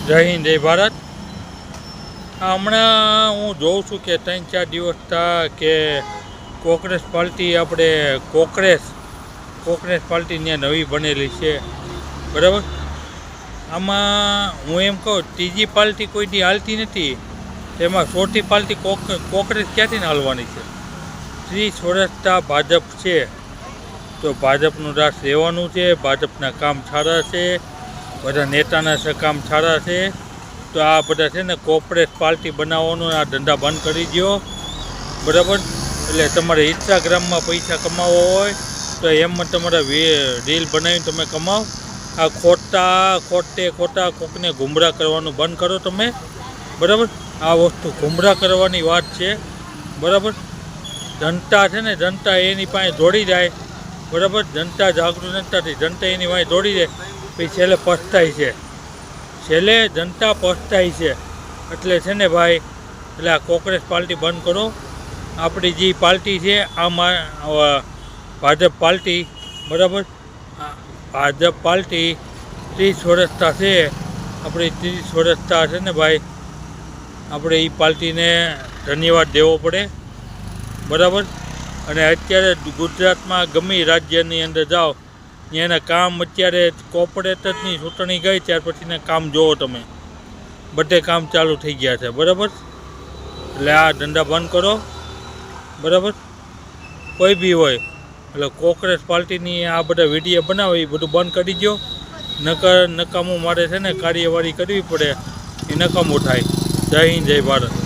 જય હિન્દ જય ભારત. હમણાં હું જોઉં છું કે 3-4 દિવસ કે કોંગ્રેસ પાર્ટી આપણે કોંગ્રેસ પાર્ટી ત્યાં નવી બનેલી છે, બરાબર. આમાં હું એમ કહું, ત્રીજી પાર્ટી કોઈ દી હાલતી નથી, તેમાં ચોથી પાર્ટી કોંગ્રેસ ક્યાંથી હાલવાની છે? 30 વર્ષથી ભાજપ છે, તો ભાજપનું રાજ રહેવાનું છે. ભાજપના કામ સારા છે, બધા નેતાના કામ સારા છે. તો આ બધા છે ને કોર્પોરેટ પાર્ટી બનાવવાનું, આ ધંધા બંધ કરી દો, બરાબર. એટલે તમારે ઇન્સ્ટાગ્રામમાં પૈસા કમાવવા હોય તો એમાં તમારા રીલ બનાવીને તમે કમાવો. આ ખોટા કોકને ગુમરાહ કરવાનું બંધ કરો તમે, બરાબર. આ વસ્તુ ગુમરાહ કરવાની વાત છે, બરાબર. જનતા છે ને, જનતા એની પાસે દોડી જાય, બરાબર. જનતા જાગૃત જનતાથી જનતા એની પાસે દોડી જાય, પછી છેલ્લે પછતાય છે, જનતા પછતાય છે. એટલે છે ને ભાઈ, એટલે આ કોંગ્રેસ પાર્ટી બંધ કરો. આપણી જે પાર્ટી છે આમાં ભાજપ પાર્ટી, બરાબર. ભાજપ પાર્ટી 30 વર્ષથી છે, આપણે 30 વર્ષથી છે ને ભાઈ, આપણે એ પાર્ટીને ધન્યવાદ દેવો પડે, બરાબર. અને અત્યારે ગુજરાતમાં ગમે રાજ્યની અંદર જાઓ, એના કામ અત્યારે કોર્પોરેટરની ચૂંટણી ગઈ ત્યાર પછીના કામ જોવો તમે, બધે કામ ચાલુ થઈ ગયા છે, બરાબર. એટલે આ ધંધા બંધ કરો, બરાબર. કોઈ બી હોય, એટલે કોંગ્રેસ પાર્ટીની આ બધા વિડીયો બનાવે એ બધું બંધ કરી દો. નકામું મારે છે ને કાર્યવાહી કરવી પડે, એ નકામું થાય. જય હિન્દ જય ભારત.